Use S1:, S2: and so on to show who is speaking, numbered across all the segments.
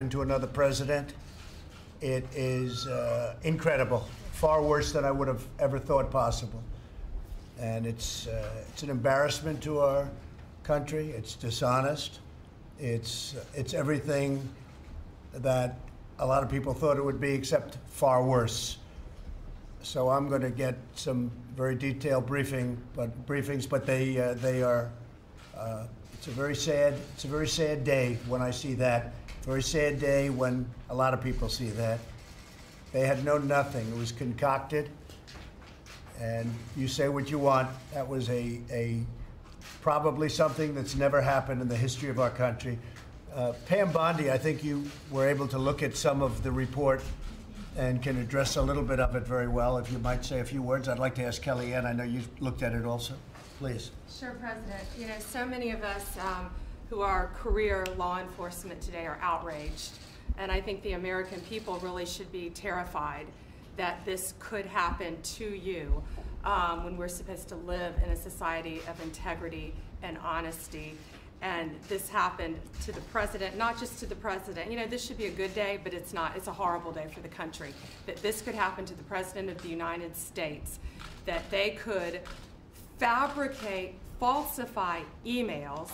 S1: to another president. It is incredible, far worse than I would have ever thought possible. And it's an embarrassment to our country. It's dishonest. It's everything that a lot of people thought it would be, except far worse. So I'm going to get some very detailed briefings, but they are. It's a very sad day when I see that. Very sad day when a lot of people see that. They had known nothing. It was concocted. And you say what you want. That was probably something that's never happened in the history of our country. Pam Bondi, I think you were able to look at some of the report and can address a little bit of it very well. If you might say a few words, I'd like to ask Kellyanne. I know you looked at it also. Please.
S2: Sure, President. You know, so many of us who are career law enforcement today are outraged. And I think the American people really should be terrified that this could happen to you when we're supposed to live in a society of integrity and honesty. And this happened to the president, not just to the president. You know, this should be a good day, but it's not. It's a horrible day for the country. That this could happen to the President of the United States, that they could fabricate, falsify emails,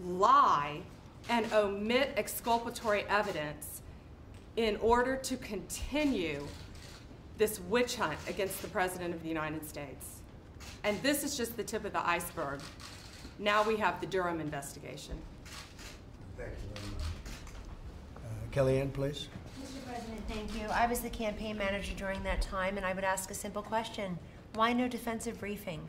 S2: lie, and omit exculpatory evidence in order to continue this witch hunt against the President of the United States. And this is just the tip of the iceberg. Now we have the Durham investigation.
S1: Thank you very much. Kellyanne, please.
S3: Mr. President, thank you. I was the campaign manager during that time, and I would ask a simple question. Why no defensive briefing?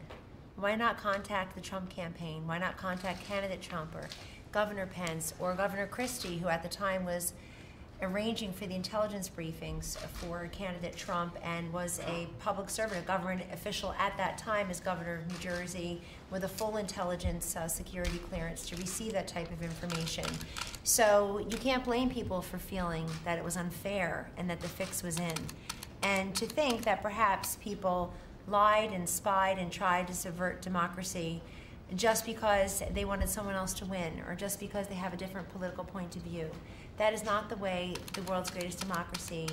S3: Why not contact the Trump campaign? Why not contact candidate Trump or Governor Pence or Governor Christie, who at the time was arranging for the intelligence briefings for candidate Trump and was a public servant, a government official at that time as governor of New Jersey with a full intelligence security clearance to receive that type of information. So you can't blame people for feeling that it was unfair and that the fix was in. And to think that perhaps people lied and spied and tried to subvert democracy just because they wanted someone else to win or just because they have a different political point of view. That is not the way the world's greatest democracy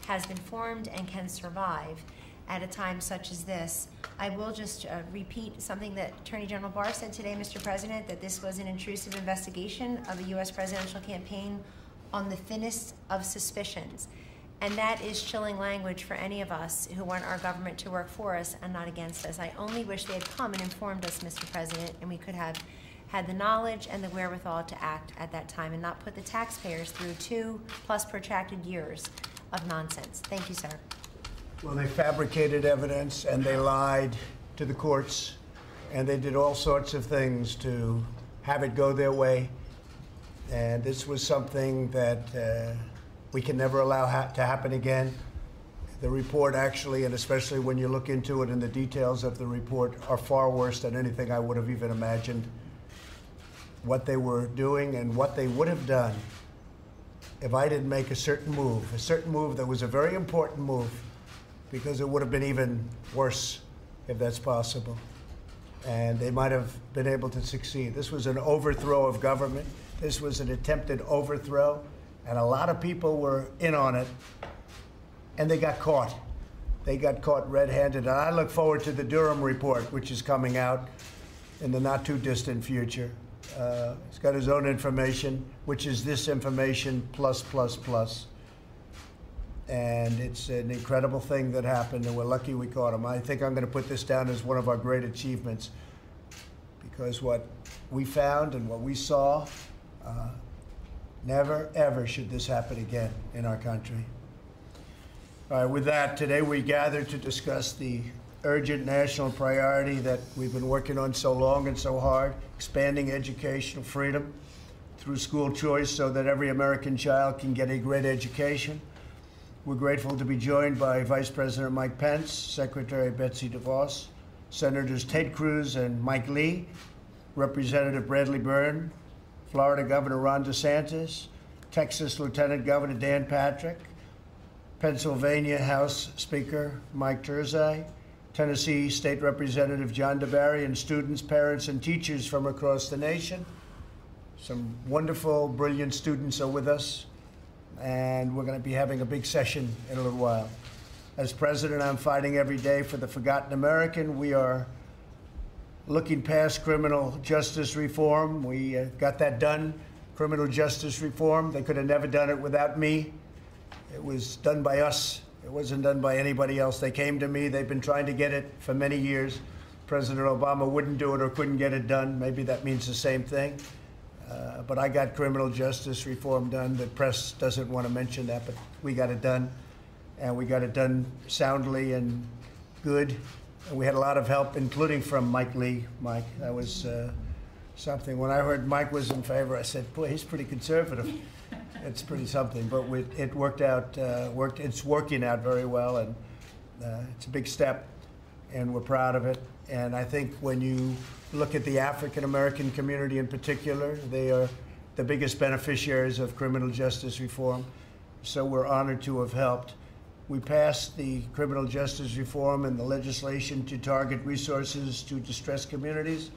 S3: has been formed and can survive at a time such as this. I will just repeat something that Attorney General Barr said today, Mr. President, that this was an intrusive investigation of the U.S. presidential campaign on the thinnest of suspicions. And that is chilling language for any of us who want our government to work for us and not against us. I only wish they had come and informed us, Mr. President, and we could have had the knowledge and the wherewithal to act at that time and not put the taxpayers through 2+ protracted years of nonsense. Thank you, sir.
S1: Well, they fabricated evidence and they lied to the courts and they did all sorts of things to have it go their way. And this was something that we can never allow to happen again. The report actually, and especially when you look into it and the details of the report, are far worse than anything I would have even imagined. What they were doing and what they would have done if I didn't make a certain move that was a very important move, because it would have been even worse if that's possible. And they might have been able to succeed. This was an overthrow of government. This was an attempted overthrow. And a lot of people were in on it, and they got caught. They got caught red-handed. And I look forward to the Durham report, which is coming out in the not-too-distant future. He's got his own information, which is this information plus. And it's an incredible thing that happened, and we're lucky we caught him. I think I'm going to put this down as one of our great achievements, because what we found and what we saw, never, ever should this happen again in our country. All right, with that, today we gathered to discuss the urgent national priority that we've been working on so long and so hard, expanding educational freedom through school choice so that every American child can get a great education. We're grateful to be joined by Vice President Mike Pence, Secretary Betsy DeVos, Senators Ted Cruz and Mike Lee, Representative Bradley Byrne, Florida Governor Ron DeSantis, Texas Lieutenant Governor Dan Patrick, Pennsylvania House Speaker Mike Turzai, Tennessee State Representative John DeBarry, and students, parents, and teachers from across the nation. Some wonderful, brilliant students are with us, and we're going to be having a big session in a little while. As president, I'm fighting every day for the forgotten American. We are looking past criminal justice reform. We got that done, criminal justice reform. They could have never done it without me. It was done by us. It wasn't done by anybody else. They came to me. They've been trying to get it for many years. President Obama wouldn't do it or couldn't get it done. Maybe that means the same thing. But I got criminal justice reform done. The press doesn't want to mention that, but we got it done. And we got it done soundly and good. And we had a lot of help, including from Mike Lee. Mike, that was something. When I heard Mike was in favor, I said, boy, he's pretty conservative. It's pretty something. But it worked out. It's working out very well, and it's a big step, and we're proud of it. And I think when you look at the African American community in particular, they are the biggest beneficiaries of criminal justice reform. So we're honored to have helped. We passed the criminal justice reform and the legislation to target resources to distressed communities.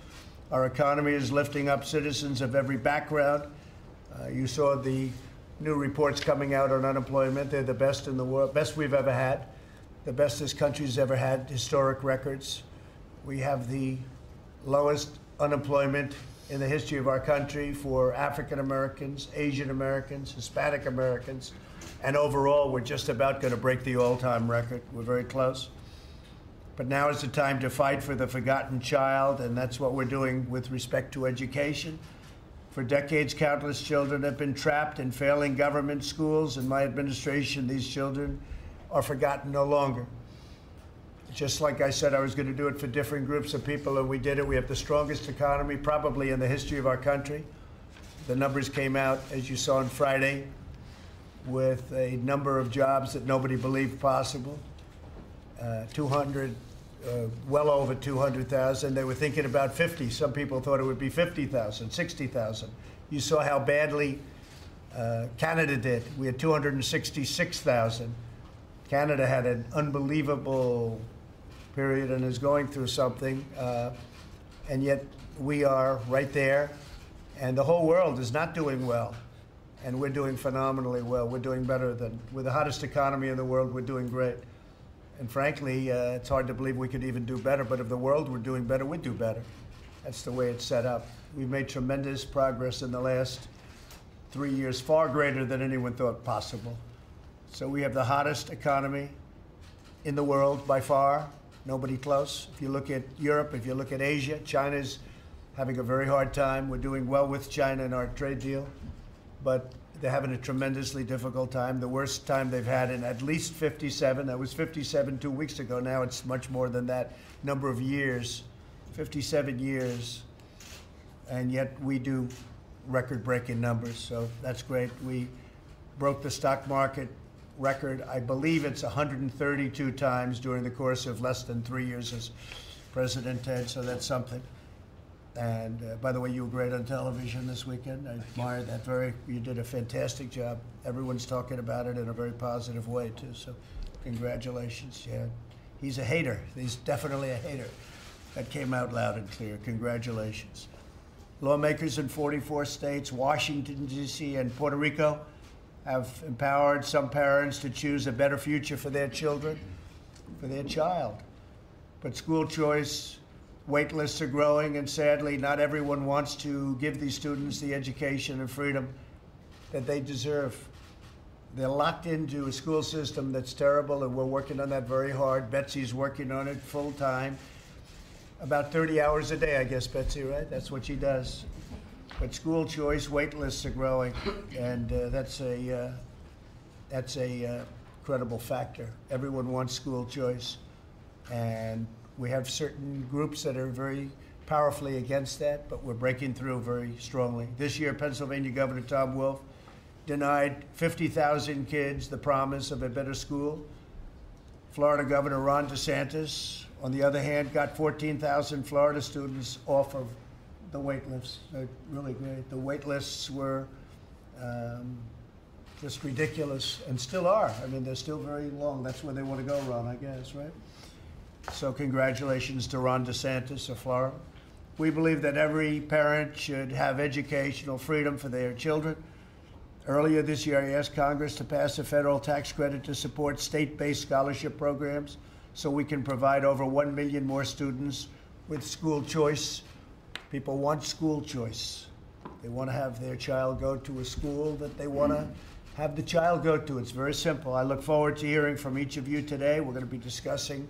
S1: Our economy is lifting up citizens of every background. You saw the new reports coming out on unemployment. They're the best in the world, best we've ever had, the best this country's ever had, historic records. We have the lowest unemployment in the history of our country for African Americans, Asian Americans, Hispanic Americans. And overall, we're just about going to break the all-time record. We're very close. But now is the time to fight for the forgotten child, and that's what we're doing with respect to education. For decades, countless children have been trapped in failing government schools. In my administration, these children are forgotten no longer. Just like I said I was going to do it for different groups of people, and we did it. We have the strongest economy probably in the history of our country. The numbers came out, as you saw on Friday, with a number of jobs that nobody believed possible. 200, well over 200,000. They were thinking about 50. Some people thought it would be 50,000, 60,000. You saw how badly Canada did. We had 266,000. Canada had an unbelievable period and is going through something, and yet we are right there, and the whole world is not doing well. And we're doing phenomenally well. We're doing better than, we're the hottest economy in the world. We're doing great. And frankly, it's hard to believe we could even do better, but if the world were doing better, we'd do better. That's the way it's set up. We've made tremendous progress in the last 3 years, far greater than anyone thought possible. So we have the hottest economy in the world by far, nobody close. If you look at Europe, if you look at Asia, China's having a very hard time. We're doing well with China in our trade deal, but they're having a tremendously difficult time, the worst time they've had in at least 57. That was 57 2 weeks ago. Now it's much more than that number of years, 57 years. And yet we do record-breaking numbers, so that's great. We broke the stock market record. I believe it's 132 times during the course of less than 3 years as President Ted, so that's something. And by the way, you were great on television this weekend. I admired that you did a fantastic job. Everyone's talking about it in a very positive way, too, so congratulations. Yeah, he's a hater. He's definitely a hater. That came out loud and clear. Congratulations. Lawmakers in 44 states, Washington, D.C., and Puerto Rico have empowered some parents to choose a better future for their children, for their child. But school choice, wait lists are growing, and sadly, not everyone wants to give these students the education and freedom that they deserve. They're locked into a school system that's terrible, and we're working on that very hard. Betsy's working on it full time. About 30 hours a day, I guess, Betsy, right? That's what she does. But school choice wait lists are growing, and that's a credible factor. Everyone wants school choice, and we have certain groups that are very powerfully against that, but we're breaking through very strongly. This year, Pennsylvania Governor Tom Wolf denied 50,000 kids the promise of a better school. Florida Governor Ron DeSantis, on the other hand, got 14,000 Florida students off of the wait lists. They're really great. The wait lists were just ridiculous, and still are. I mean, they're still very long. That's where they want to go, Ron, I guess, right? So congratulations to Ron DeSantis of Florida. We believe that every parent should have educational freedom for their children. Earlier this year, I asked Congress to pass a federal tax credit to support state-based scholarship programs so we can provide over 1 million more students with school choice. People want school choice. They want to have their child go to a school that they want to have the child go to. It's very simple. I look forward to hearing from each of you today. We're going to be discussing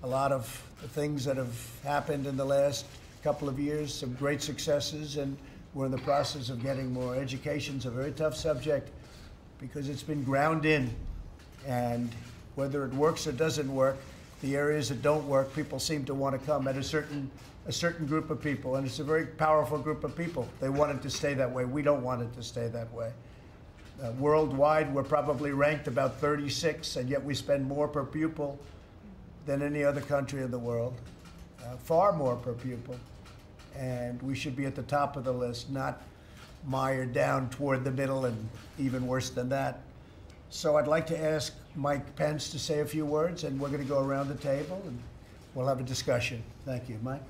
S1: a lot of the things that have happened in the last couple of years, some great successes, and we're in the process of getting more. Education's a very tough subject because it's been ground in, and whether it works or doesn't work, the areas that don't work, people seem to want to come at a certain group of people, and it's a very powerful group of people. They want it to stay that way. We don't want it to stay that way. Worldwide, we're probably ranked about 36, and yet we spend more per pupil than any other country in the world, far more per pupil. And we should be at the top of the list, not mired down toward the middle and even worse than that. So I'd like to ask Mike Pence to say a few words, and we're going to go around the table and we'll have a discussion. Thank you. Mike?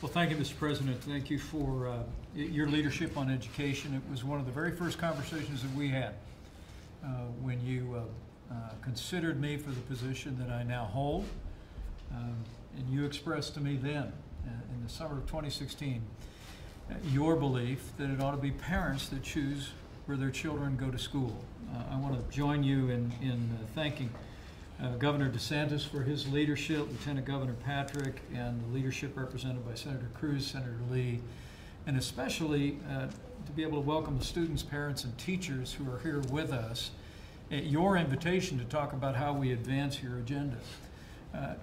S4: Well, thank you, Mr. President. Thank you for your leadership on education. It was one of the very first conversations that we had when you considered me for the position that I now hold. And you expressed to me then, in the summer of 2016, your belief that it ought to be parents that choose where their children go to school. I want to join you in thanking Governor DeSantis for his leadership, Lieutenant Governor Patrick, and the leadership represented by Senator Cruz, Senator Lee, and especially to be able to welcome the students, parents, and teachers who are here with us at your invitation to talk about how we advance your agenda.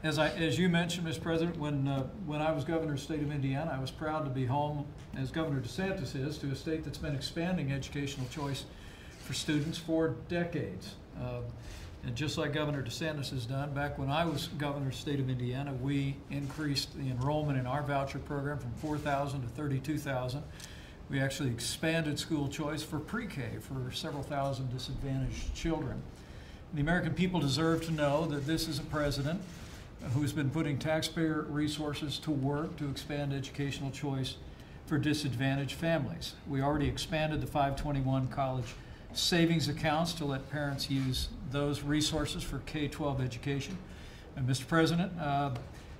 S4: As you mentioned, Mr. President, when I was governor of the state of Indiana, I was proud to be home, as Governor DeSantis is, to a state that's been expanding educational choice for students for decades. And just like Governor DeSantis has done, back when I was governor of the state of Indiana, we increased the enrollment in our voucher program from 4,000 to 32,000. We actually expanded school choice for pre-K for several thousand disadvantaged children. The American people deserve to know that this is a president who's been putting taxpayer resources to work to expand educational choice for disadvantaged families. We already expanded the 521 college savings accounts to let parents use those resources for K-12 education. And Mr. President,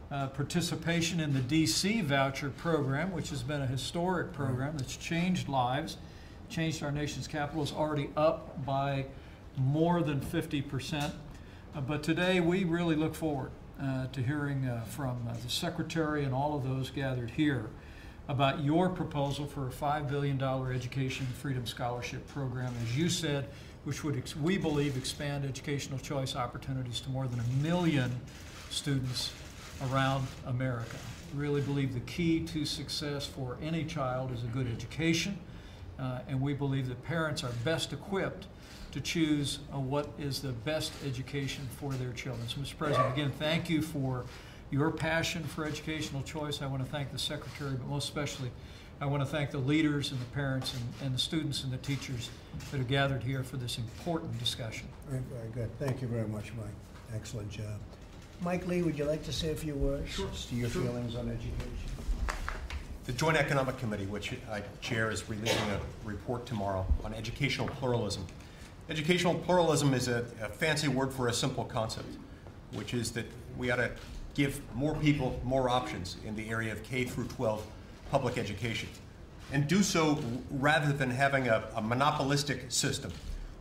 S4: participation in the DC voucher program, which has been a historic program that's changed lives, changed our nation's capital, is already up by more than 50%. But today we really look forward to hearing from the Secretary and all of those gathered here about your proposal for a $5 billion education freedom scholarship program, as you said, which would, we believe, expand educational choice opportunities to more than 1 million students around America. We really believe the key to success for any child is a good education, and we believe that parents are best equipped to choose what is the best education for their children. So, Mr. President, again, thank you for your passion for educational choice. I want to thank the Secretary, but most especially, I want to thank the leaders and the parents and the students and the teachers that are gathered here for this important discussion.
S1: Very, very good. Thank you very much, Mike. Excellent job. Mike Lee, would you like to say a few words to your feelings on education?
S5: The Joint Economic Committee, which I chair, is releasing a report tomorrow on educational pluralism. Educational pluralism is a fancy word for a simple concept, which is that we ought to give more people more options in the area of K through 12 public education, and do so rather than having a monopolistic system,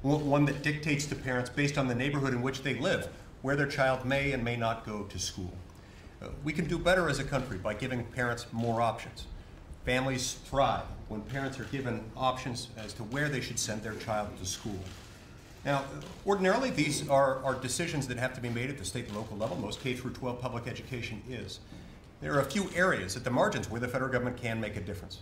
S5: one that dictates to parents based on the neighborhood in which they live, where their child may and may not go to school. We can do better as a country by giving parents more options. Families thrive when parents are given options as to where they should send their child to school. Now, ordinarily, these are decisions that have to be made at the state and local level. Most K through 12 public education is. There are a few areas at the margins where the federal government can make a difference.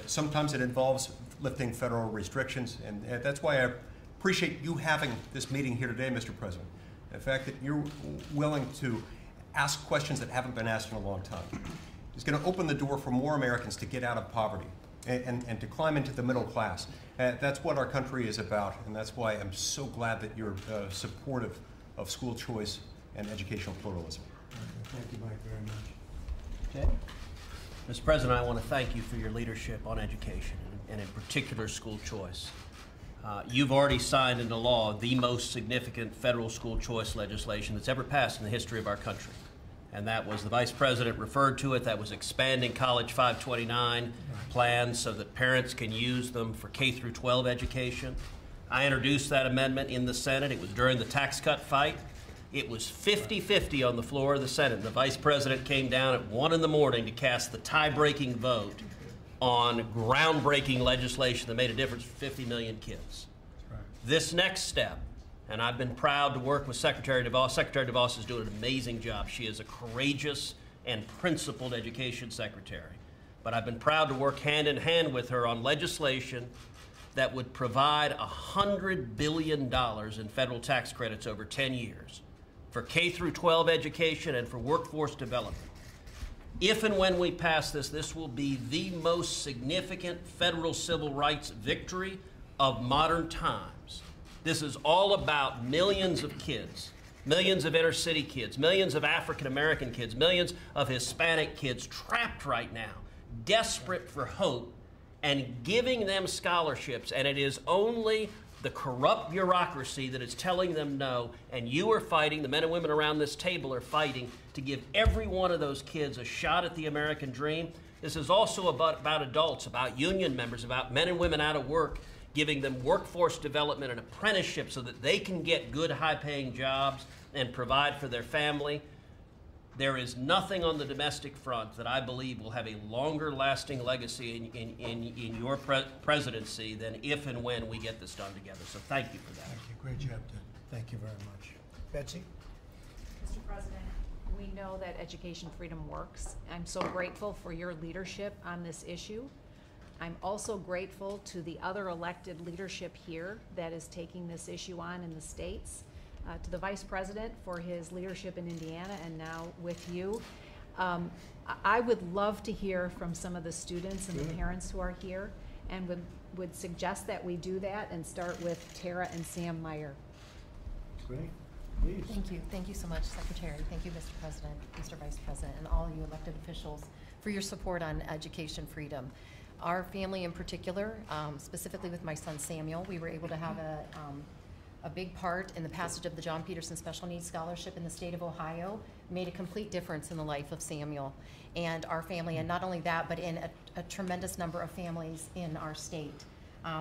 S5: Sometimes it involves lifting federal restrictions, and that's why I appreciate you having this meeting here today, Mr. President. The fact that you're willing to ask questions that haven't been asked in a long time is going to open the door for more Americans to get out of poverty and to climb into the middle class. That's what our country is about, and that's why I'm so glad that you're supportive of school choice and educational pluralism.
S1: Thank you, Mike, very much.
S4: Jay?
S6: Mr. President, I want to thank you for your leadership on education, and in particular school choice. You've already signed into law the most significant federal school choice legislation that's ever passed in the history of our country. And that was, the Vice President referred to it, that was expanding College 529 plans so that parents can use them for K through 12 education. I introduced that amendment in the Senate. It was during the tax cut fight. It was 50-50 on the floor of the Senate. The Vice President came down at 1 in the morning to cast the tie-breaking vote on groundbreaking legislation that made a difference for 50 million kids. Right. This next step, and I've been proud to work with Secretary DeVos. Secretary DeVos is doing an amazing job. She is a courageous and principled education secretary. But I've been proud to work hand in hand with her on legislation that would provide $100 billion in federal tax credits over 10 years for K through 12 education and for workforce development. If and when we pass this, this will be the most significant federal civil rights victory of modern times. This is all about millions of kids, millions of inner city kids, millions of African American kids, millions of Hispanic kids trapped right now, desperate for hope, and giving them scholarships. And it is only the corrupt bureaucracy that is telling them no, and you are fighting, the men and women around this table are fighting to give every one of those kids a shot at the American dream. This is also about adults, about union members, about men and women out of work, giving them workforce development and apprenticeship so that they can get good, high-paying jobs and provide for their family. There is nothing on the domestic front that I believe will have a longer-lasting legacy in your presidency than if and when we get this done together. So thank you for that.
S1: Thank you. Great job, Ted. Thank you very much. Betsy?
S7: Mr. President, we know that education freedom works. I'm so grateful for your leadership on this issue. I'm also grateful to the other elected leadership here that is taking this issue on in the states. To the Vice President for his leadership in Indiana and now with you. I would love to hear from some of the students and the parents who are here, and would suggest that we do that and start with Tara and Sam Meyer.
S1: Great. Please.
S8: Thank you. Thank you so much, Secretary. Thank you, Mr. President, Mr. Vice President, and all you elected officials for your support on education freedom. Our family in particular, specifically with my son Samuel, we were able to have a big part in the passage of the John Peterson Special Needs Scholarship in the state of Ohio, made a complete difference in the life of Samuel and our family, and not only that, but in a tremendous number of families in our state.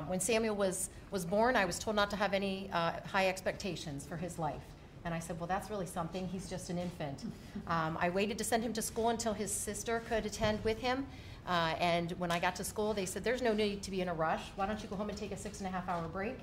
S8: When Samuel was born, I was told not to have any high expectations for his life. And I said, well, that's really something. He's just an infant. I waited to send him to school until his sister could attend with him. And when I got to school, they said, there's no need to be in a rush. Why don't you go home and take a 6.5-hour break?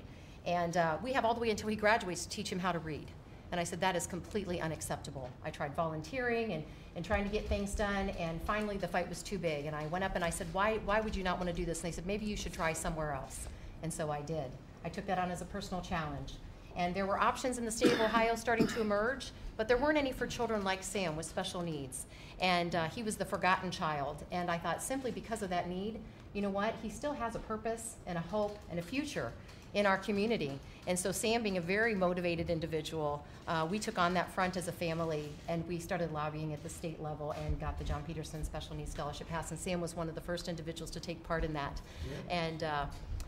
S8: And we have all the way until he graduates to teach him how to read. And I said, that is completely unacceptable. I tried volunteering and trying to get things done, and finally the fight was too big. And I went up and I said, why would you not want to do this? And they said, maybe you should try somewhere else. And so I did. I took that on as a personal challenge. And there were options in the state of Ohio starting to emerge, but there weren't any for children like Sam with special needs. And he was the forgotten child. And I thought, simply because of that need, you know what? He still has a purpose and a hope and a future in our community. And so Sam, being a very motivated individual, we took on that front as a family, and we started lobbying at the state level and got the John Peterson Special Needs Scholarship passed. And Sam was one of the first individuals to take part in that. Yeah. And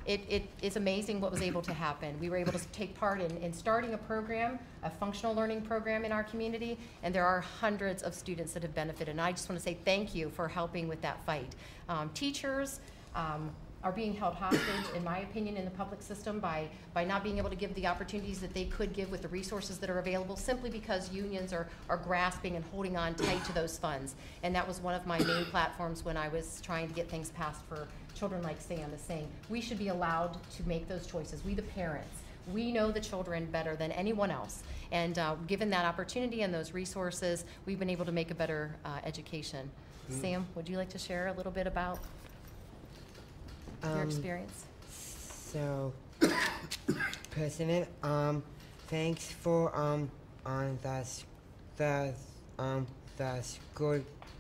S8: it's amazing what was able to happen. We were able to take part in starting a program, a functional learning program in our community, and there are hundreds of students that have benefited. And I just want to say thank you for helping with that fight. Teachers are being held hostage, in my opinion, in the public system by not being able to give the opportunities that they could give with the resources that are available, simply because unions are grasping and holding on tight to those funds. And that was one of my main platforms when I was trying to get things passed for children like Sam, is saying we should be allowed to make those choices. We, the parents, we know the children better than anyone else. And given that opportunity and those resources, we've been able to make a better education. Sam, would you like to share a little bit about your experience?
S9: So, President, thanks for the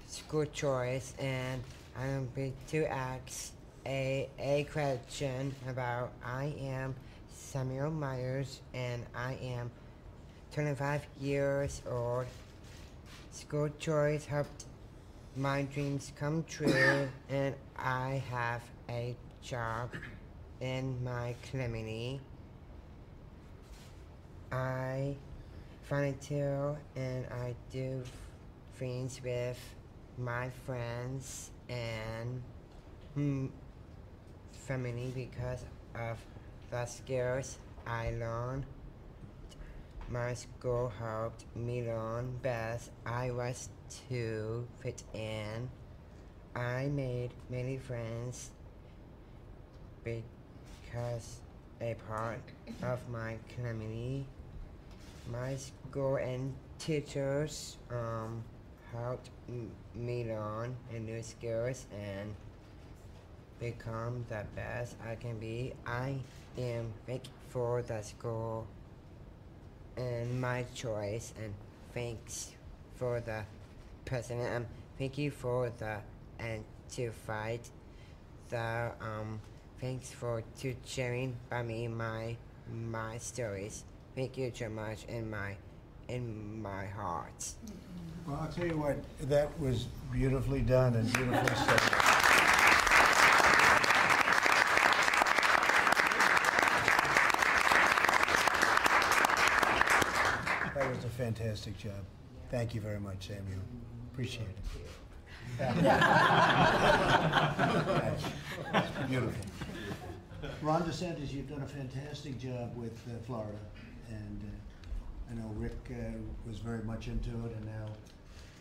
S9: school choice, and I'm going to ask a question about. I am Samuel Myers, and I am 25 years old. School choice helped my dreams come true, and I have a job in my community. I volunteer and I do things with my friends and family because of the skills I learned. My school helped me learn best. I was to fit in. I made many friends because a part of my community. My school and teachers helped me learn new skills and become the best I can be. I am thankful for the school and my choice, and thanks for the president. Thank you for the and to fight the thanks for to sharing by me my stories. Thank you so much in my heart.
S1: Well, I'll tell you what, that was beautifully done and beautifully said. That was a fantastic job. Thank you very much, Samuel. Appreciate it. That's beautiful.
S10: Ron DeSantis, you've done a fantastic job with Florida, and I know Rick was very much into it, and now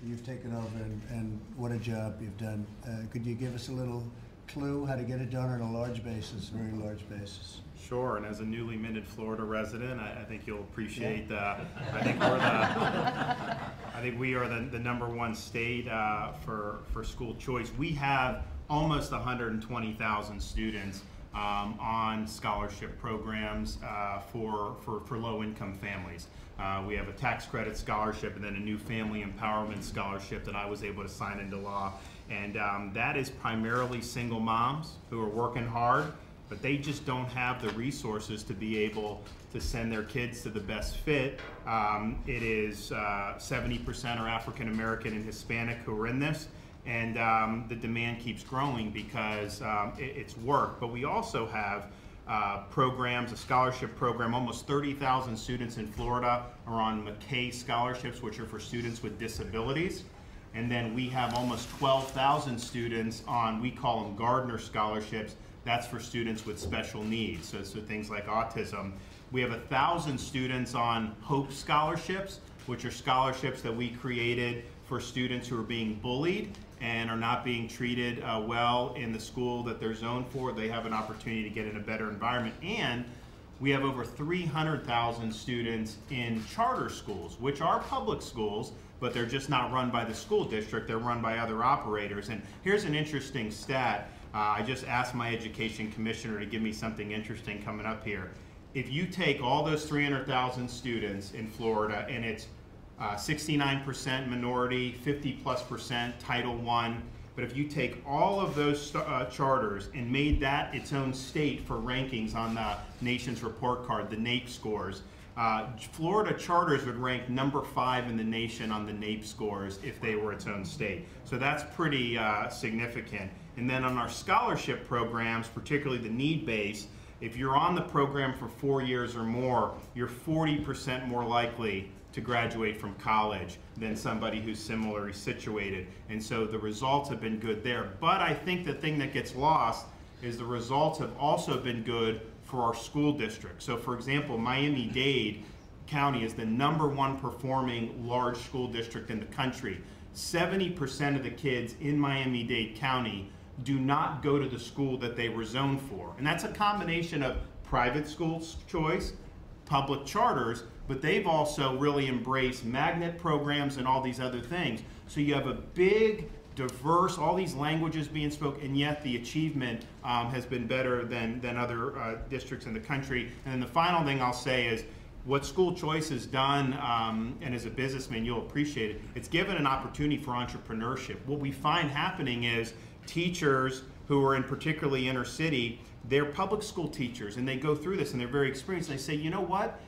S10: you've taken over, and what a job you've done. Could you give us a little clue how to get it done on a large basis, very large basis?
S11: Sure, and as a newly minted Florida resident, I think you'll appreciate. I think we are the #1 state for school choice. We have almost 120,000 students on scholarship programs for low-income families. We have a tax credit scholarship and then a new family empowerment scholarship that I was able to sign into law, and that is primarily single moms who are working hard, but they just don't have the resources to be able to send their kids to the best fit. It is 70% are African American and Hispanic who are in this, and the demand keeps growing because it's work. But we also have programs, a scholarship program. Almost 30,000 students in Florida are on McKay scholarships, which are for students with disabilities. And then we have almost 12,000 students on, we call them Gardner scholarships. That's for students with special needs, so things like autism. We have 1,000 students on Hope scholarships, which are scholarships that we created for students who are being bullied and are not being treated well in the school that they're zoned for. They have an opportunity to get in a better environment. And we have over 300,000 students in charter schools, which are public schools, but they're just not run by the school district. They're run by other operators. And here's an interesting stat. I just asked my education commissioner to give me something interesting coming up here. If you take all those 300,000 students in Florida, and it's 69% minority, 50+% Title I, but if you take all of those charters and made that its own state for rankings on the nation's report card, the NAEP scores, Florida charters would rank #5 in the nation on the NAEP scores if they were its own state. So that's pretty significant. And then on our scholarship programs, particularly the need-based, if you're on the program for 4 years or more, you're 40% more likely to graduate from college than somebody who's similarly situated. And so the results have been good there. But I think the thing that gets lost is the results have also been good for our school district. So for example, Miami-Dade County is the #1 performing large school district in the country. 70% of the kids in Miami-Dade County do not go to the school that they were zoned for. And that's a combination of private school choice, public charters, but they've also really embraced magnet programs and all these other things. So you have a big, diverse, all these languages being spoken, and yet the achievement has been better than other districts in the country. And then the final thing I'll say is, what school choice has done, and as a businessman you'll appreciate it, it's given an opportunity for entrepreneurship. What we find happening is teachers who are in particularly inner city, they're public school teachers, and they go through this and they're very experienced. They say, you know what?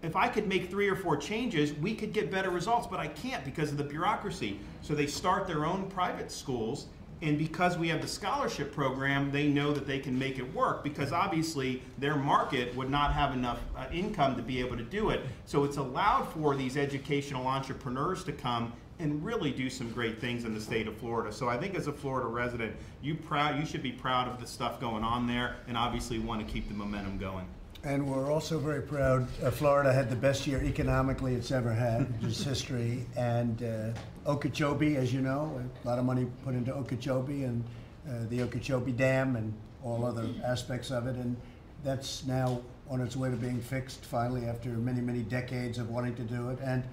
S11: if I could make 3 or 4 changes, we could get better results, but I can't because of the bureaucracy. So they start their own private schools, and because we have the scholarship program, they know that they can make it work because obviously their market would not have enough income to be able to do it. So it's allowed for these educational entrepreneurs to come and really do some great things in the state of Florida. So I think as a Florida resident, you should be proud of the stuff going on there and obviously want to keep the momentum going.
S1: And we're also very proud. Florida had the best year economically it's ever had, which is history. And Okeechobee, as you know, a lot of money put into Okeechobee and the Okeechobee Dam and all other aspects of it. And that's now on its way to being fixed finally after many, many decades of wanting to do it. And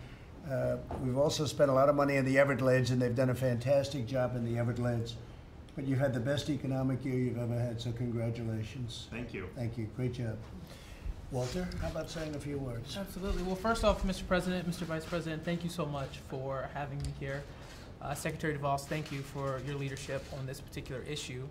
S1: we've also spent a lot of money in the Everglades, and they've done a fantastic job in the Everglades. But you've had the best economic year you've ever had, so congratulations.
S11: Thank you.
S1: Thank you. Great job. Walter, how about saying a few words?
S12: Absolutely. Well, first off, Mr. President, Mr. Vice President, thank you so much for having me here. Secretary DeVos, thank you for your leadership on this particular issue.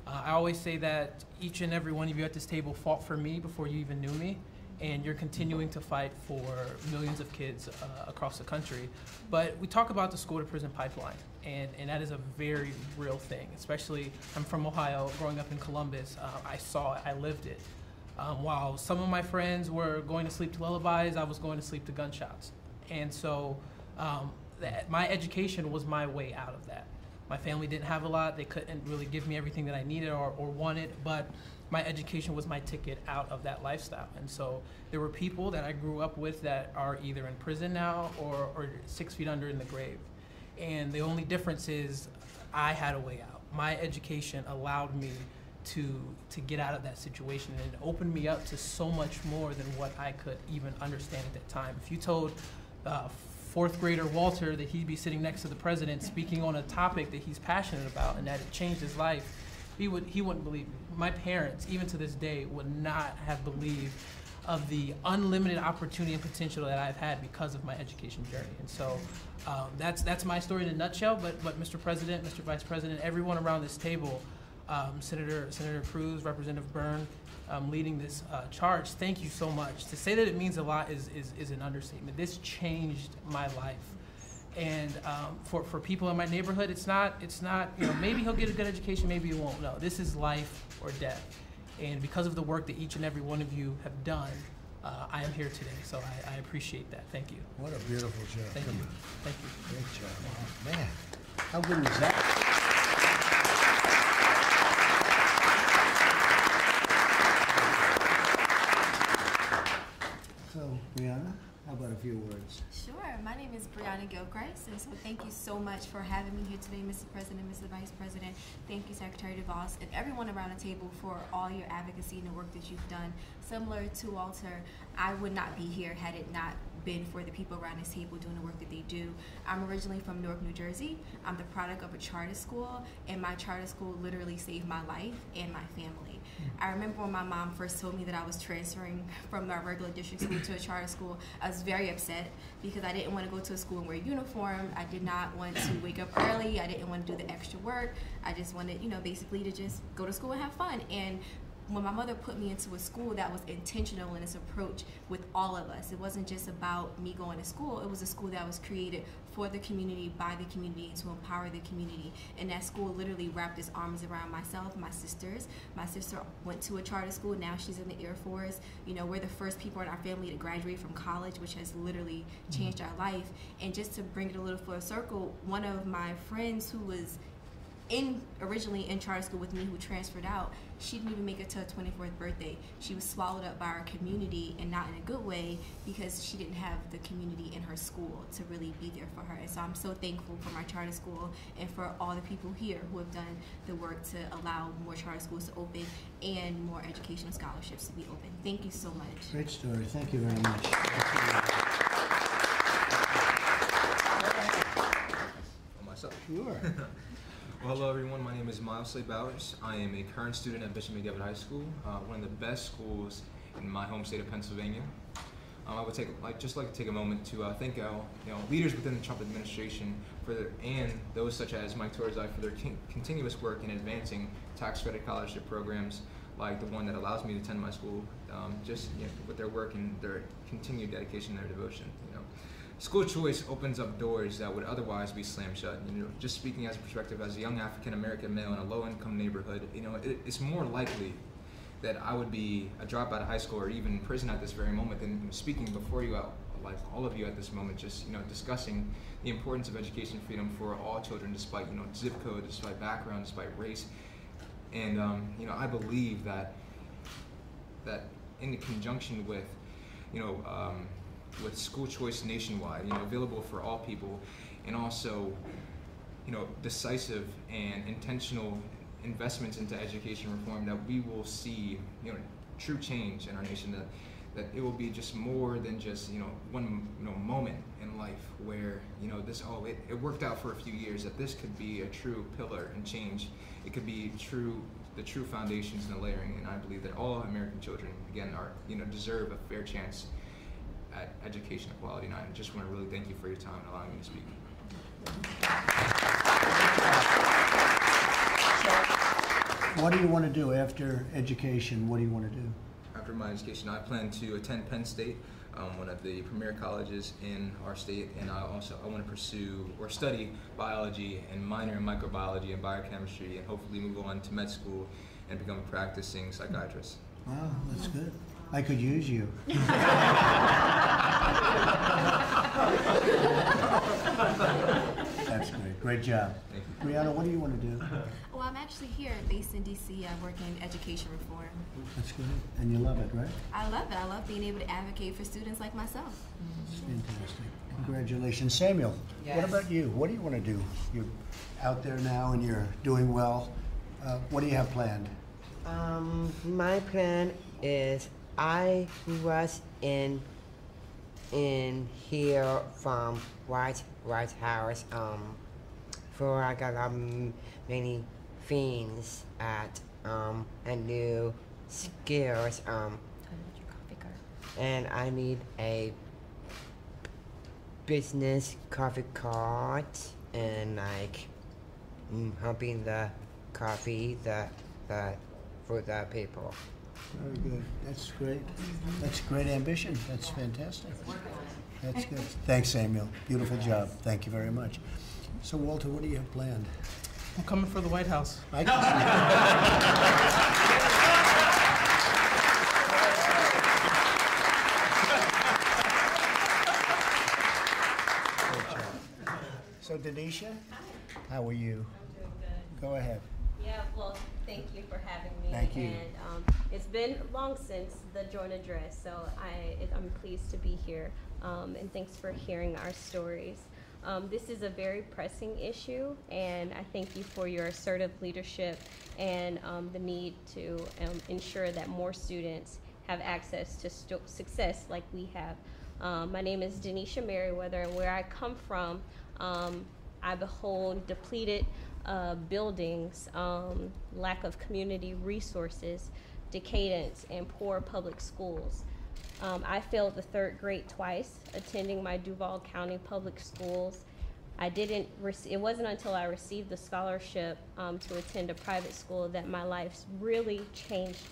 S12: I always say that each and every one of you at this table fought for me before you even knew me, and you're continuing to fight for millions of kids across the country. But we talk about the school-to-prison pipeline, and that is a very real thing, especially I'm from Ohio, growing up in Columbus. I saw it, I lived it. While some of my friends were going to sleep to lullabies, I was going to sleep to gunshots. And so my education was my way out of that. My family didn't have a lot. They couldn't really give me everything that I needed or wanted, but my education was my ticket out of that lifestyle. And so there were people that I grew up with that are either in prison now or 6 feet under in the grave. And the only difference is I had a way out. My education allowed me to get out of that situation, and it opened me up to so much more than what I could even understand at that time. If you told 4th grader Walter that he'd be sitting next to the president speaking on a topic that he's passionate about and that it changed his life, he wouldn't believe me. My parents, even to this day, would not have believed of the unlimited opportunity and potential that I've had because of my education journey. And so that's my story in a nutshell, but Mr. President, Mr. Vice President, everyone around this table, Senator Cruz, Representative Byrne, leading this charge. Thank you so much. To say that it means a lot is an understatement. This changed my life, and for people in my neighborhood, it's not maybe he'll get a good education, maybe he won't. No, this is life or death, and because of the work that each and every one of you have done, I am here today. So I appreciate that. Thank you.
S1: What a beautiful job.
S12: Thank you. Thank you.
S1: Great job. Oh, man, how good was that? So, Brianna, how about a few words?
S13: Sure. My name is Brianna Gilchrist, and so thank you so much for having me here today, Mr. President, Mr. Vice President. Thank you, Secretary DeVos, and everyone around the table for all your advocacy and the work that you've done. Similar to Walter, I would not be here had it not been for the people around this table doing the work that they do. I'm originally from Newark, New Jersey. I'm the product of a charter school, and my charter school literally saved my life and my family. I remember when my mom first told me that I was transferring from our regular district school to a charter school, I was very upset because I didn't want to go to a school and wear a uniform. I did not want to wake up early. I didn't want to do the extra work. I just wanted, basically to just go to school and have fun. And when my mother put me into a school that was intentional in its approach with all of us, it wasn't just about me going to school. It was a school that was created for the community, by the community, and to empower the community. And that school literally wrapped its arms around myself, my sisters. My sister went to a charter school. Now she's in the Air Force. We're the first people in our family to graduate from college, which has literally changed our life. And just to bring it a little full circle, one of my friends who was originally in charter school with me, who transferred out, she didn't even make it to her 24th birthday. She was swallowed up by our community, and not in a good way, because she didn't have the community in her school to really be there for her. And so I'm so thankful for my charter school and for all the people here who have done the work to allow more charter schools to open and more educational scholarships to be open. Thank you so much.
S1: Great story. Thank you very much.
S14: Myself.
S1: Sure.
S14: Well, hello everyone, my name is Miles Slade Bowers. I am a current student at Bishop McDevitt High School, one of the best schools in my home state of Pennsylvania. I would just like to take a moment to thank leaders within the Trump administration and those such as Mike Torzai for their continuous work in advancing tax credit scholarship programs, like the one that allows me to attend my school, just with their work and their continued dedication and their devotion. School choice opens up doors that would otherwise be slammed shut. Just speaking as a perspective as a young African American male in a low-income neighborhood, it's more likely that I would be a dropout of high school or even in prison at this very moment than speaking before you, like all of you at this moment, just discussing the importance of education freedom for all children, despite zip code, despite background, despite race. And I believe that in conjunction with with school choice nationwide, available for all people, and also decisive and intentional investments into education reform, that we will see true change in our nation, that it will be just more than just one moment in life where it worked out for a few years, that this could be a true pillar and change. It could be the true foundations and the layering, and I believe that all American children again are deserve a fair chance at education equality. And I just want to really thank you for your time and allowing me to speak.
S10: What do you want to do after education? What do you want to do?
S14: After my education, I plan to attend Penn State, one of the premier colleges in our state, and I want to pursue or study biology and minor in microbiology and biochemistry, and hopefully move on to med school and become a practicing psychiatrist.
S10: Wow, that's good. I could use you. That's great. Great job.
S14: Thank you.
S10: Brianna, what do you want to do?
S13: Well, I'm actually here based in D.C. I work in education reform.
S10: That's good. And you love it, right?
S13: I love it. I love being able to advocate for students like myself.
S10: That's fantastic. Congratulations. Samuel, what about you? What do you want to do? You're out there now and you're doing well. What do you have planned?
S9: My plan is I was in here from White House for I got many things at and new skills and I need a business coffee cart and like helping the coffee for the people.
S10: Very good. That's great. That's great ambition. That's fantastic. That's good. Thanks, Samuel. Beautiful job. Thank you very much. So, Walter, what do you have planned?
S12: I'm coming for the White House.
S10: I can see. So, Denisha, how are you?
S15: I'm doing good.
S10: Go ahead.
S15: Yeah, well, thank you for having me.
S10: Thank you.
S15: And it's been long since the joint address, so I'm pleased to be here. And thanks for hearing our stories. This is a very pressing issue, and I thank you for your assertive leadership and the need to ensure that more students have access to success like we have. My name is Denisha Merriweather, and where I come from, I behold depleted buildings, lack of community resources, decadence, and poor public schools. I failed the 3rd grade twice, attending my Duval County public schools. It wasn't until I received the scholarship to attend a private school that my life really changed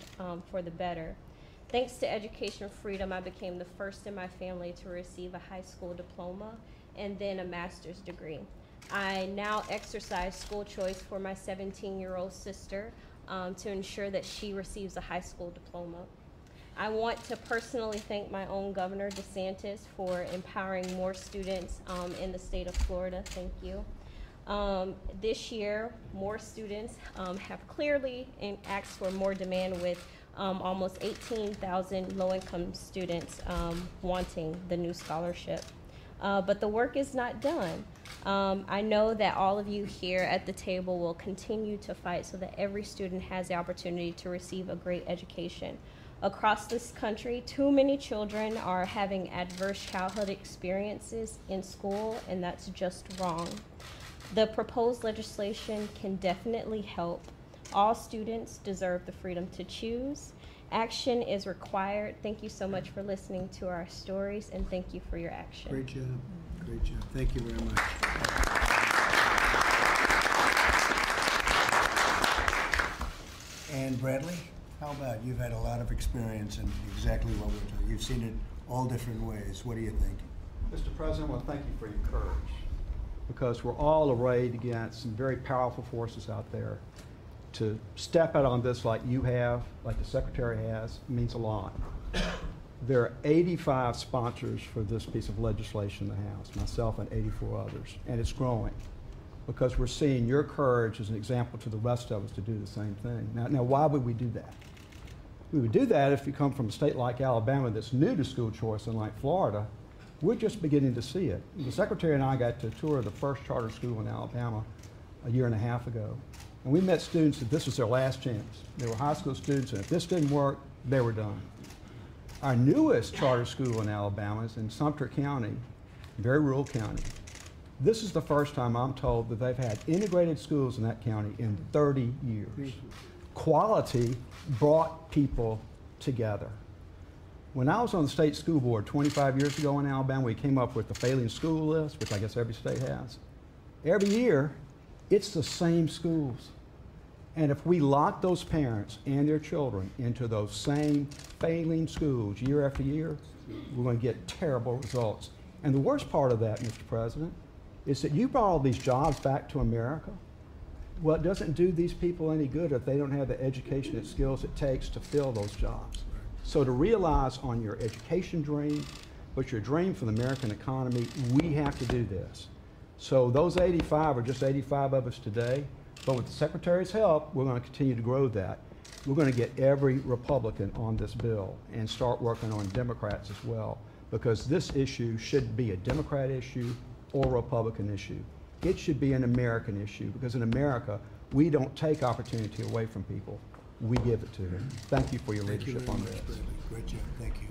S15: for the better. Thanks to education freedom, I became the first in my family to receive a high school diploma and then a master's degree. I now exercise school choice for my 17-year-old sister to ensure that she receives a high school diploma. I want to personally thank my own Governor DeSantis for empowering more students in the state of Florida. Thank you. This year, more students have clearly asked for more demand, with almost 18,000 low-income students wanting the new scholarship. But the work is not done. I know that all of you here at the table will continue to fight so that every student has the opportunity to receive a great education. Across this country, too many children are having adverse childhood experiences in school, and that's just wrong. The proposed legislation can definitely help. All students deserve the freedom to choose. Action is required. Thank you so much for listening to our stories, and thank you for your action.
S10: Great job. Great job. Thank you very much. And Bradley? How about, you've had a lot of experience in exactly what we're doing. You've seen it all different ways. What do you think?
S16: Mr. President, I want to thank you for your courage, because we're all arrayed against some very powerful forces out there. To step out on this like you have, like the Secretary has, means a lot. There are 85 sponsors for this piece of legislation in the House, myself and 84 others, and it's growing because we're seeing your courage as an example to the rest of us to do the same thing. Now why would we do that? We would do that if you come from a state like Alabama that's new to school choice, and like Florida, we're just beginning to see it. The Secretary and I got to tour the first charter school in Alabama a year and a half ago, and we met students that this was their last chance. They were high school students, and if this didn't work, they were done. Our newest charter school in Alabama is in Sumter County, very rural county. This is the first time I'm told that they've had integrated schools in that county in 30 years. Quality brought people together. When I was on the state school board 25 years ago in Alabama, we came up with the failing school list, which I guess every state has. Every year, it's the same schools. And if we lock those parents and their children into those same failing schools year after year, we're going to get terrible results. And the worst part of that, Mr. President, is that you brought all these jobs back to America. Well, it doesn't do these people any good if they don't have the education and skills it takes to fill those jobs. So to realize on your education dream, but your dream for the American economy, we have to do this. So those 85 are just 85 of us today. But with the Secretary's help, we're going to continue to grow that. We're going to get every Republican on this bill and start working on Democrats as well, because this issue shouldn't be a Democrat issue or a Republican issue. It should be an American issue, because in America, we don't take opportunity away from people. We give it to them. Thank you for your leadership on this.
S10: Great job. Thank you.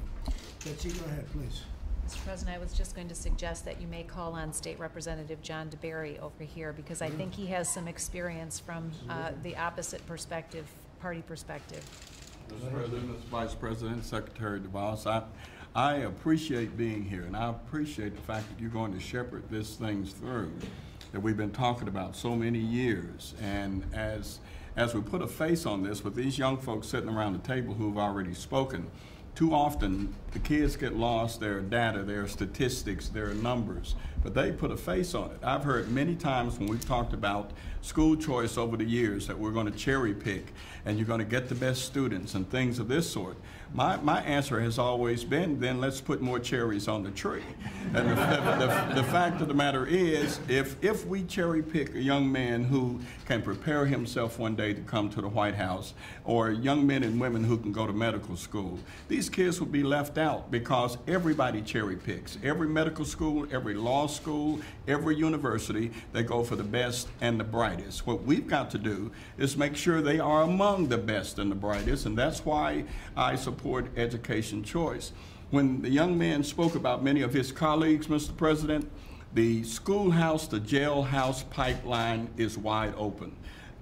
S10: Betsy, go ahead, please.
S7: Mr. President, I was just going to suggest that you may call on State Representative John DeBerry over here, because I think he has some experience from the opposite perspective, party perspective.
S17: Mr. President, Mr. Vice President, Secretary DeVos, I appreciate being here, and I appreciate the fact that you're going to shepherd this things through that we've been talking about so many years. And as we put a face on this with these young folks sitting around the table who've already spoken, too often the kids get lost, their data, their statistics, their numbers, but they put a face on it. I've heard many times when we've talked about school choice over the years that we're going to cherry pick and you're going to get the best students and things of this sort. My answer has always been, then let's put more cherries on the tree. And the fact of the matter is, if we cherry pick a young man who can prepare himself one day to come to the White House, or young men and women who can go to medical school, these kids will be left out because everybody cherry picks. Every medical school, every law school, every university, they go for the best and the brightest. What we've got to do is make sure they are among the best and the brightest, and that's why I support education choice. When the young man spoke about many of his colleagues, Mr. President, the schoolhouse to jailhouse pipeline is wide open.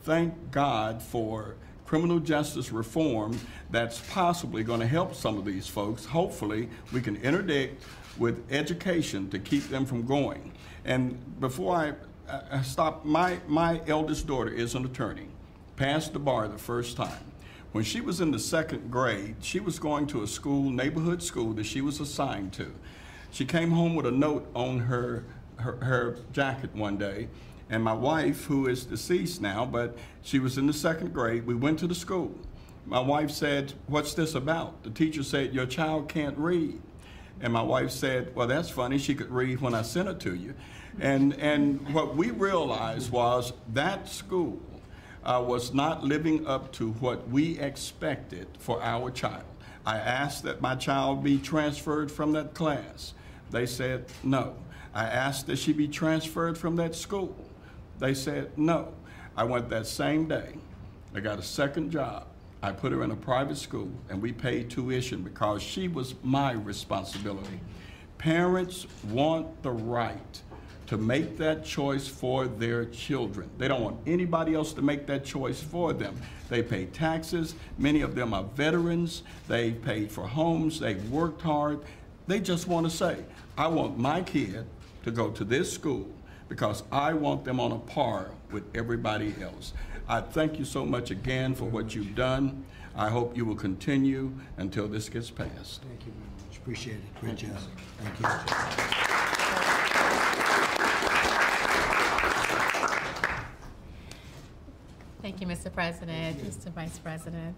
S17: Thank God for criminal justice reform that's possibly going to help some of these folks. Hopefully, we can interdict with education to keep them from going. And before I stop, my eldest daughter is an attorney, passed the bar the first time. When she was in the 2nd grade, she was going to a school, neighborhood school that she was assigned to. She came home with a note on her jacket one day, and my wife, who is deceased now, but she was in the 2nd grade, we went to the school. My wife said, "What's this about?" The teacher said, "Your child can't read." And my wife said, "Well, that's funny, she could read when I sent it to you." And what we realized was that school was not living up to what we expected for our child. I asked that my child be transferred from that class. They said no. I asked that she be transferred from that school. They said no. I went that same day. I got a second job. I put her in a private school, and we paid tuition because she was my responsibility. Parents want the right to make that choice for their children. They don't want anybody else to make that choice for them. They pay taxes. Many of them are veterans. They paid for homes. They've worked hard. They just want to say, I want my kid to go to this school because I want them on a par with everybody else. I thank you so much again for what you've done. I hope you will continue until this gets passed.
S10: Thank you very much. Appreciate it. Great job. Thank you.
S18: Thank you, Mr. President, Mr. Vice President,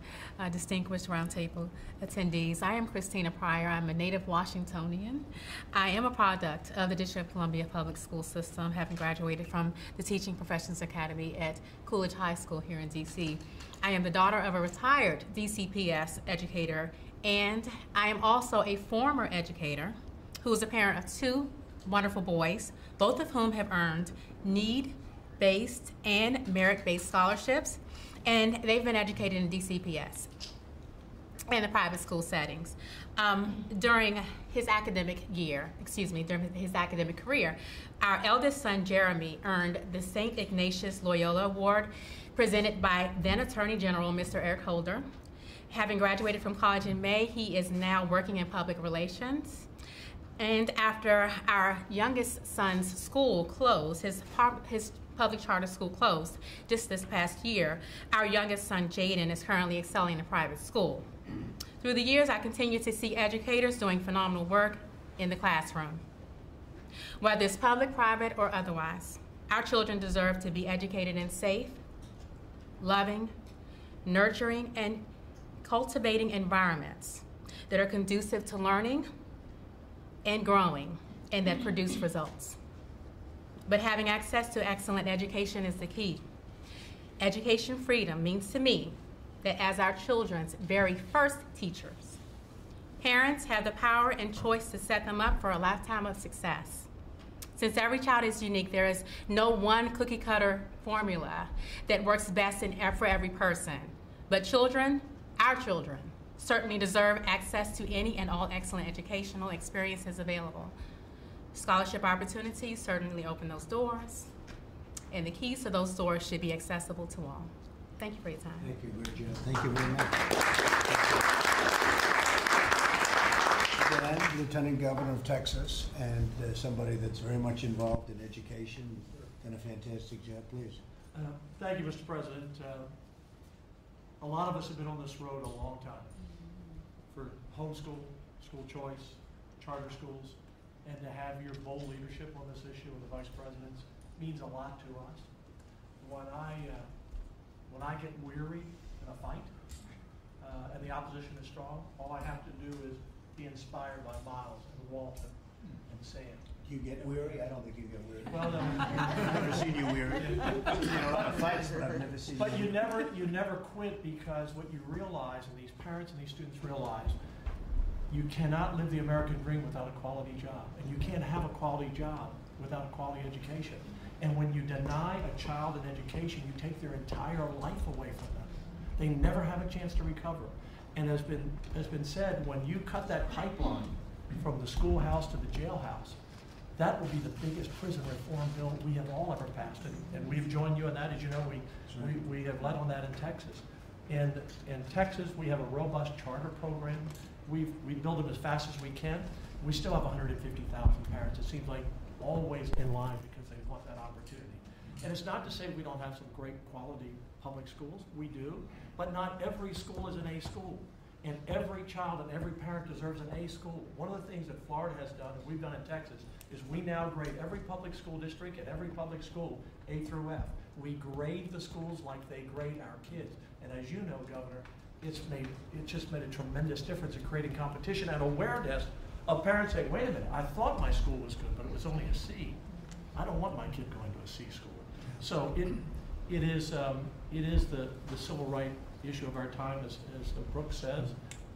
S18: distinguished roundtable attendees. I am Christina Pryor. I'm a native Washingtonian. I am a product of the District of Columbia Public School System, having graduated from the Teaching Professions Academy at Coolidge High School here in D.C. I am the daughter of a retired DCPS educator, and I am also a former educator who is a parent of 2 wonderful boys, both of whom have earned need-based and merit-based scholarships, and they've been educated in DCPS and the private school settings. During his academic career, our eldest son, Jeremy, earned the St. Ignatius Loyola Award presented by then Attorney General, Mr. Eric Holder. Having graduated from college in May, he is now working in public relations. And after our youngest son's school closed, his public charter school closed just this past year, our youngest son, Jaden, is currently excelling in private school. Through the years, I continue to see educators doing phenomenal work in the classroom. Whether it's public, private, or otherwise, our children deserve to be educated in safe, loving, nurturing, and cultivating environments that are conducive to learning and growing, and that produce results. But having access to excellent education is the key. Education freedom means to me that as our children's very first teachers, parents have the power and choice to set them up for a lifetime of success. Since every child is unique, there is no one cookie-cutter formula that works best for every person. But children, our children, certainly deserve access to any and all excellent educational experiences available. Scholarship opportunities certainly open those doors, and the keys to those doors should be accessible to all. Thank you for your time.
S10: Thank you, good job. Thank you very much. Again, Lieutenant Governor of Texas, and somebody that's very much involved in education. Done a fantastic job, please.
S19: Thank you, Mr. President. A lot of us have been on this road a long time. For homeschool, school choice, charter schools, and to have your bold leadership on this issue with the Vice President's means a lot to us. When I get weary in a fight and the opposition is strong, all I have to do is be inspired by Miles and Walton and Sam.
S10: You get weary? I don't think you get weary.
S19: Well, no.
S10: I've never seen you weary. Fights, but I've never seen you.
S19: But you never quit, because what you realize, and these parents and these students realize, you cannot live the American dream without a quality job, and you can't have a quality job without a quality education. And when you deny a child an education, you take their entire life away from them. They never have a chance to recover. And as been said, when you cut that pipeline from the schoolhouse to the jailhouse, that will be the biggest prison reform bill we have all ever passed. And we've joined you in that. As you know, we have led on that in Texas. In Texas, we have a robust charter program. We build them as fast as we can. We still have 150,000 parents. It seems like always in line because they want that opportunity. And it's not to say we don't have some great quality public schools. We do. But not every school is an A school. And every child and every parent deserves an A school. One of the things that Florida has done, and we've done in Texas, is we now grade every public school district and every public school A through F. We grade the schools like they grade our kids. And as you know, Governor, it just made a tremendous difference in creating competition and awareness of parents saying, wait a minute, I thought my school was good, but it was only a C. I don't want my kid going to a C school. So it is the civil right issue of our time, as Brooks says,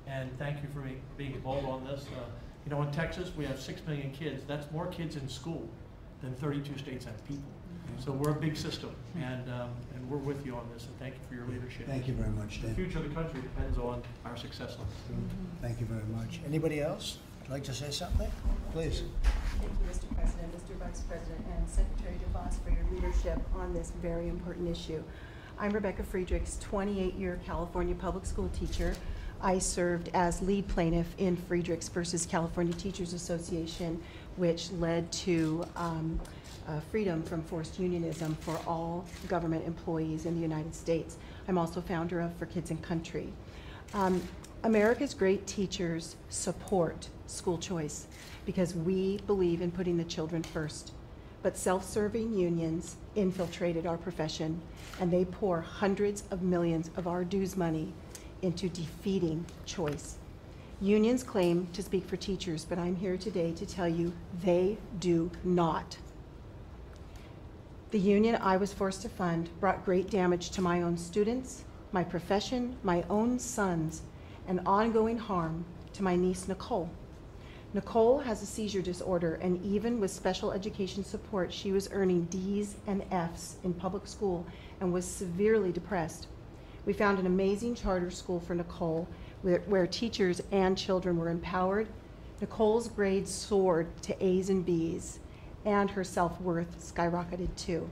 S19: and thank you for being bold on this. You know, in Texas, we have 6 million kids. That's more kids in school than 32 states have people. So we're a big system, and we're with you on this, and thank you for your leadership.
S10: Thank you very much, Dave.
S19: The future of the country depends on our success on this.
S10: Thank you very much. Anybody else like to say something? Please.
S20: Thank you, Mr. President, Mr. Vice President, and Secretary DeVos for your leadership on this very important issue. I'm Rebecca Friedrichs, 28-year California public school teacher. I served as lead plaintiff in Friedrichs versus California Teachers Association, which led to freedom from forced unionism for all government employees in the United States. I'm also founder of For Kids and Country. America's great teachers support school choice because we believe in putting the children first. But self-serving unions infiltrated our profession, and they pour hundreds of millions of our dues money into defeating choice. Unions claim to speak for teachers, but I'm here today to tell you they do not. The union I was forced to fund brought great damage to my own students, my profession, my own sons, and ongoing harm to my niece, Nicole. Nicole has a seizure disorder, and even with special education support, she was earning D's and F's in public school and was severely depressed. We found an amazing charter school for Nicole where teachers and children were empowered. Nicole's grades soared to A's and B's, and her self-worth skyrocketed too.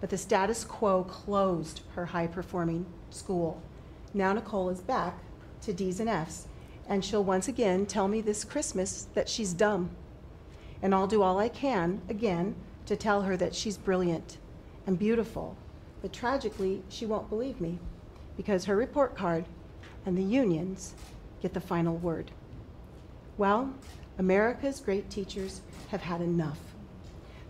S20: But the status quo closed her high-performing school. Now Nicole is back to D's and F's, and she'll once again tell me this Christmas that she's dumb. And I'll do all I can, again, to tell her that she's brilliant and beautiful. But tragically, she won't believe me because her report card and the unions get the final word. Well, America's great teachers have had enough.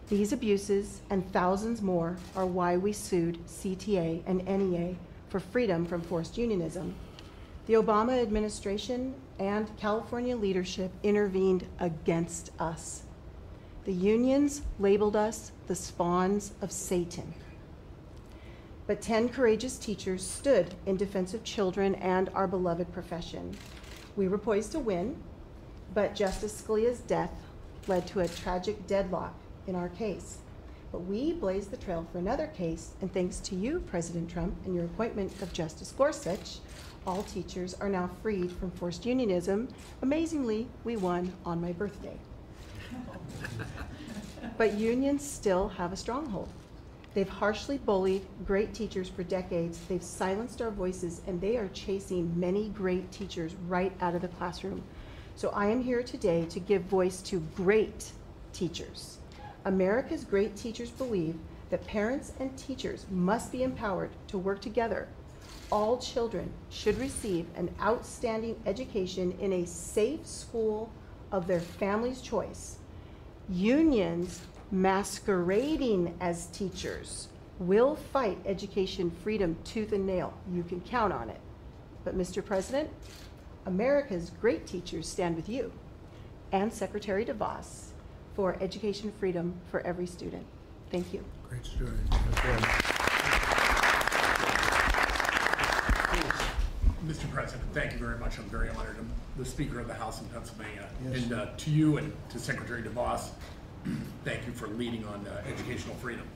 S20: These abuses and thousands more are why we sued CTA and NEA for freedom from forced unionism. The Obama administration and California leadership intervened against us. The unions labeled us the spawns of Satan. But 10 courageous teachers stood in defense of children and our beloved profession. We were poised to win, but Justice Scalia's death led to a tragic deadlock in our case. But we blazed the trail for another case, and thanks to you, President Trump, and your appointment of Justice Gorsuch, all teachers are now freed from forced unionism. Amazingly, we won on my birthday. But unions still have a stronghold. They've harshly bullied great teachers for decades. They've silenced our voices, and they are chasing many great teachers right out of the classroom. So I am here today to give voice to great teachers. America's great teachers believe that parents and teachers must be empowered to work together. All children should receive an outstanding education in a safe school of their family's choice. Unions masquerading as teachers will fight education freedom tooth and nail. You can count on it. But Mr. President, America's great teachers stand with you and Secretary DeVos for education freedom for every student. Thank you.
S1: Great story.
S21: Mr. President, thank you very much. I'm very honored. I'm the Speaker of the House in Pennsylvania.
S1: Yes.
S21: And to you and to Secretary DeVos, thank you for leading on educational freedom.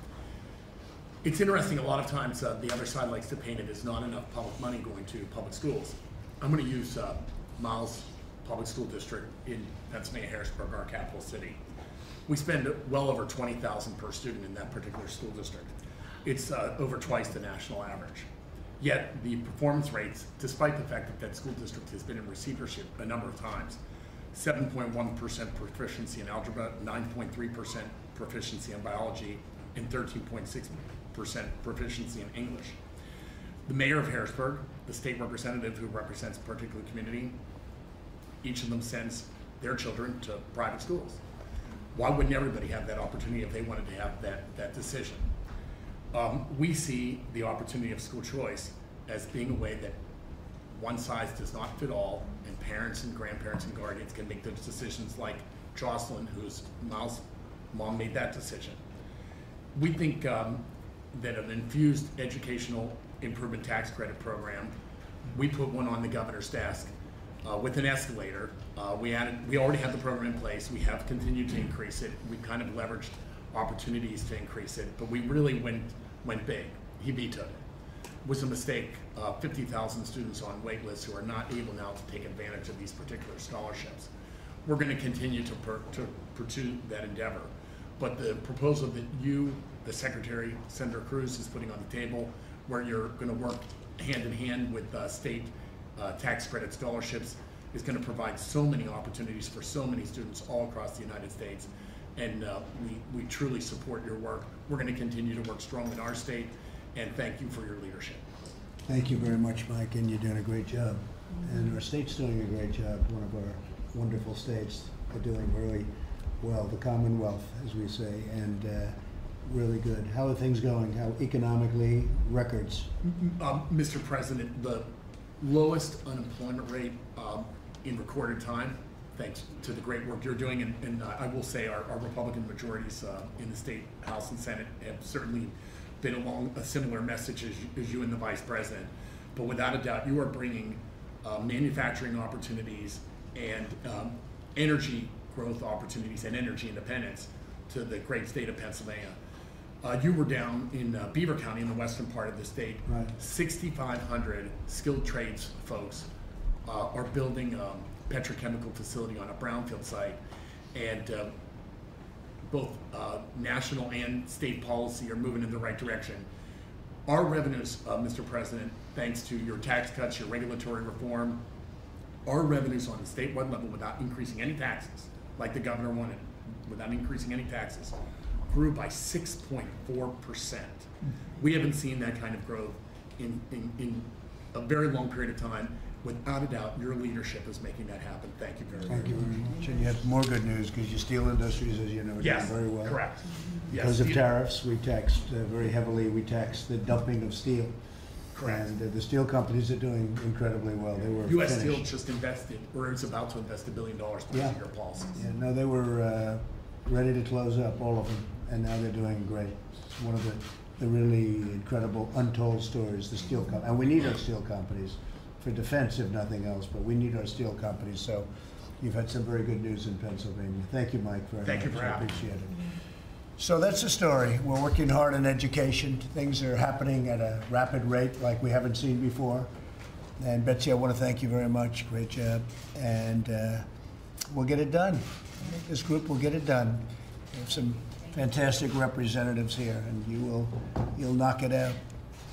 S21: It's interesting, a lot of times the other side likes to paint it as not enough public money going to public schools. I'm going to use Miles Public School District in Pennsylvania, Harrisburg, our capital city. We spend well over $20,000 per student in that particular school district. It's over twice the national average. Yet the performance rates, despite the fact that that school district has been in receivership a number of times, 7.1% proficiency in algebra, 9.3% proficiency in biology, and 13.6% proficiency in English. The mayor of Harrisburg, the state representative who represents a particular community, each of them sends their children to private schools. Why wouldn't everybody have that opportunity if they wanted to have that decision? We see the opportunity of school choice as being a way that one size does not fit all, and parents and grandparents and guardians can make those decisions, like Jocelyn, whose Miles' mom made that decision. We think that an infused educational improvement tax credit program, we put one on the governor's desk with an escalator. We already had the program in place. We have continued to increase it. We kind of leveraged opportunities to increase it, but we really went big. He vetoed it. It was a mistake. 50,000 students on wait lists who are not able now to take advantage of these particular scholarships. We're going to continue to pursue that endeavor. But the proposal that you, the Secretary, Senator Cruz, is putting on the table, where you're going to work hand in hand with state tax credit scholarships, is going to provide so many opportunities for so many students all across the United States. And we truly support your work. We're going to continue to work strong in our state, and thank you for your leadership.
S1: Thank you very much, Mike, and you're doing a great job.
S10: And our state's doing a great job. One of our wonderful states are doing really well, the Commonwealth, as we say, and really good. How are things going? How economically, records?
S21: Mr. President, the lowest unemployment rate in recorded time, thanks to the great work you're doing. And I will say our Republican majorities in the state House and Senate have certainly been along a similar message as you and the Vice President. But without a doubt, you are bringing manufacturing opportunities and energy growth opportunities and energy independence to the great state of Pennsylvania. You were down in Beaver County in the western part of the state.
S10: Right.
S21: 6,500 skilled trades folks are building a petrochemical facility on a brownfield site, and both national and state policy are moving in the right direction. Our revenues, Mr. President, thanks to your tax cuts, your regulatory reform, our revenues on the statewide level without increasing any taxes, like the governor wanted, without increasing any taxes, grew by 6.4%. We haven't seen that kind of growth in a very long period of time. Without a doubt, your leadership is making that happen. Thank you very much.
S10: Thank you very much. And you have more good news because your steel industries, as you know, are
S21: Yes,
S10: doing very well.
S21: correct.
S10: Because
S21: Yes,
S10: of tariffs, we taxed very heavily. We taxed the dumping of steel.
S21: Correct.
S10: And the steel companies are doing incredibly well. They were
S21: U.S.
S10: finished.
S21: Steel just invested, or is about to invest $1 billion because
S10: Yeah.
S21: of your policies.
S10: Yeah, no, they were ready to close up, all of them, and now they're doing great. It's one of the really incredible untold stories, the steel company. And we need our steel companies for defense, if nothing else, but we need our steel companies. So you've had some very good news in Pennsylvania. Thank you, Mike, very much.
S21: Thank you for
S10: I
S21: having me.
S10: appreciate it. So that's the story. We're working hard on education. Things are happening at a rapid rate like we haven't seen before. And Betsy, I want to thank you very much. Great job. And we'll get it done. I think this group will get it done. We have some fantastic representatives here, and you'll knock it out,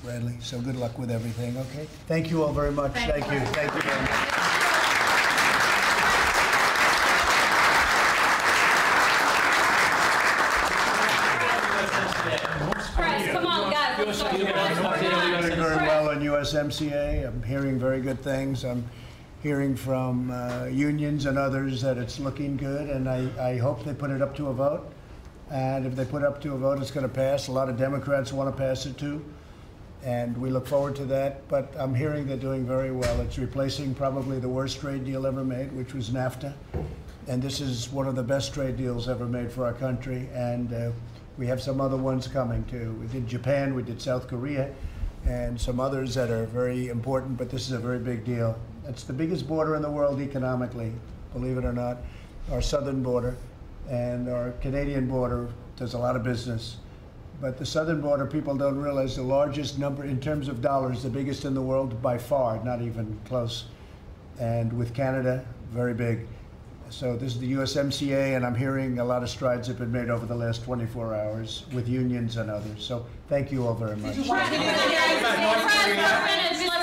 S10: Bradley. So good luck with everything, okay? Thank you all very much. Thank you. Thank you very much.
S15: Press, come on, guys. Let's go.
S10: We're doing very well in USMCA. I'm hearing very good things. I'm hearing from unions and others that it's looking good, and I hope they put it up to a vote. And if they put it up to a vote, it's going to pass. A lot of Democrats want to pass it too, and we look forward to that. But I'm hearing they're doing very well. It's replacing probably the worst trade deal ever made, which was NAFTA. And this is one of the best trade deals ever made for our country. And we have some other ones coming too. We did Japan, we did South Korea, and some others that are very important, but this is a very big deal. It's the biggest border in the world economically, believe it or not, our southern border. And our Canadian border does a lot of business. But the southern border, people don't realize the largest number in terms of dollars, the biggest in the world by far, not even close. And with Canada, very big. So this is the USMCA, and I'm hearing a lot of strides have been made over the last 24 hours with unions and others. So thank you all very much.
S15: Press, 4 minutes. Let's